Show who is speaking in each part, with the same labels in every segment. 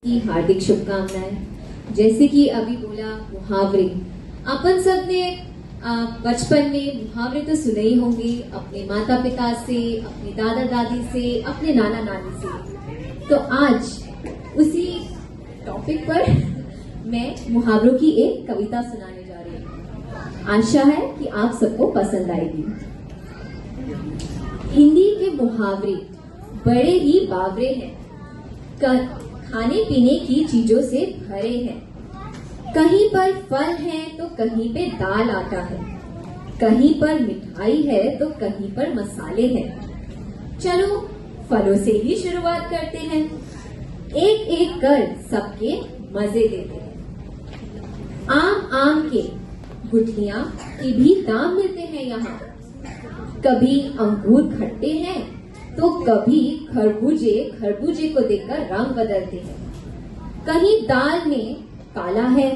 Speaker 1: की हार्दिक शुभकामनाएं। जैसे कि अभी बोला मुहावरे, अपन सब ने बचपन में मुहावरे तो सुने ही होंगे अपने माता पिता से, अपने दादा दादी से, अपने नाना नानी से। तो आज उसी टॉपिक पर मैं मुहावरों की एक कविता सुनाने जा रही हूँ। आशा है कि आप सबको पसंद आएगी। हिंदी के मुहावरे बड़े ही बावरे हैं, खाने पीने की चीजों से भरे हैं। कहीं पर फल है तो कहीं पे दाल आटा है, कहीं पर मिठाई है तो कहीं पर मसाले हैं। चलो फलों से ही शुरुआत करते हैं, एक एक कर सबके मजे देते हैं। आम के गुठलियां की भी दाम मिलते हैं यहाँ। कभी अंगूर खट्टे हैं तो कभी खरबूजे को देखकर रंग बदलते हैं। कहीं दाल में काला है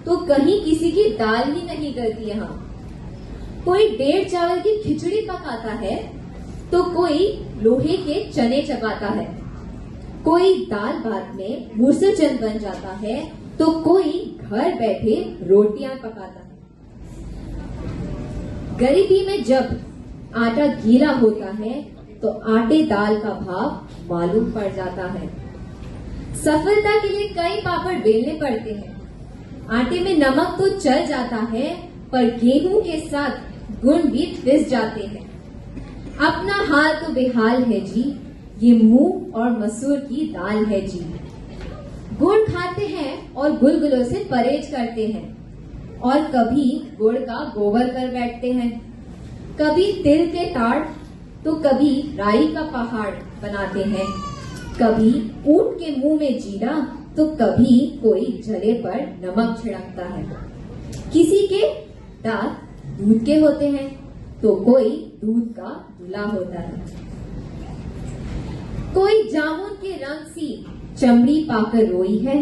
Speaker 1: तो कहीं किसी की दाल ही नहीं गलती यहाँ। कोई 1.5 चावल की खिचड़ी पकाता है तो कोई लोहे के चने चबाता है। कोई दाल भात में मूसलचंद बन जाता है तो कोई घर बैठे रोटियां पकाता है। गरीबी में जब आटा गीला होता है तो आटे दाल का भाव मालूम पड़ जाता है। सफलता के लिए कई पापड़ बेलने पड़ते हैं। आटे में नमक तो चल जाता है पर गेहूं के साथ गुण भी पिस जाते हैं। अपना हाल तो बेहाल है जी, ये मूंग और मसूर की दाल है जी। गुड़ खाते हैं और गुलगुलों से परहेज करते हैं, और कभी गुड़ का गोबर कर बैठते हैं। कभी तिल के ताड़ तो कभी राई का पहाड़ बनाते हैं। कभी ऊंट के मुंह में जीरा तो कभी कोई जले पर नमक छिड़कता है। किसी के दांत दूध के होते हैं तो कोई दूध का दूल्हा होता है। कोई जामुन के रंग सी चमड़ी पाकर रोई है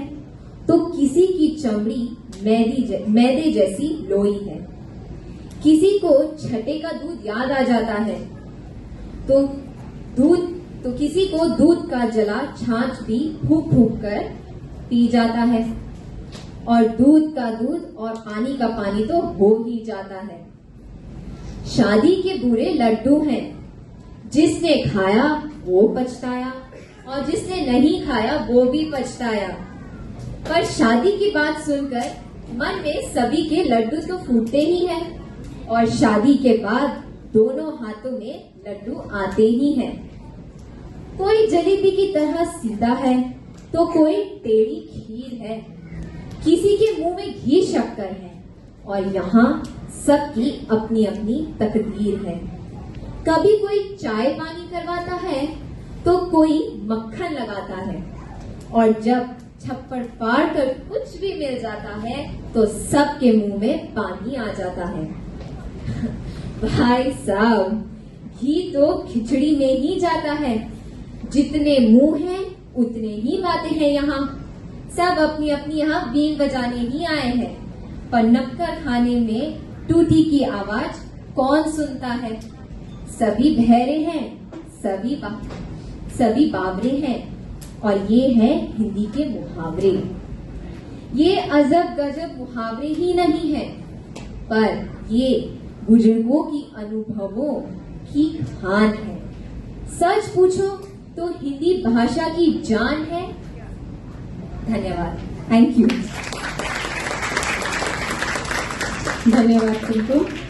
Speaker 1: तो किसी की चमड़ी मैदे जैसी लोई है। किसी को छठे का दूध याद आ जाता है तो किसी को दूध का जला छाछ भी फूंक फूंक कर पी जाता है। और दूध का दूध और पानी का पानी तो हो ही जाता है। शादी के बुरे लड्डू हैं, जिसने खाया वो पछताया और जिसने नहीं खाया वो भी पछताया। पर शादी की बात सुनकर मन में सभी के लड्डू तो फूटते ही हैं, और शादी के बाद दोनों हाथों में लड्डू आते ही हैं। कोई जलेबी की तरह सीधा है तो कोई टेढ़ी खीर है। किसी के मुंह में घी शक्कर है, और यहाँ सबकी अपनी अपनी तकदीर है। कभी कोई चाय पानी करवाता है तो कोई मक्खन लगाता है, और जब छप्पड़ फाड़ कर कुछ भी मिल जाता है तो सबके मुंह में पानी आ जाता है। भाई साहब, घी तो खिचड़ी में ही जाता है। जितने मुंह हैं उतने ही बातें हैं यहाँ। सब अपनी अपनी यहाँ बीन बजाने ही आए हैं, पर नक्कर खाने में टूटी की आवाज कौन सुनता है। सभी बहरे हैं, सभी बावरे हैं, और ये हैं हिंदी के मुहावरे। ये अजब गजब मुहावरे ही नहीं है, पर ये बुजुर्गों की अनुभवों की खान है। सच पूछो तो हिंदी भाषा की जान है। धन्यवाद। Thank you.
Speaker 2: धन्यवाद तुमको।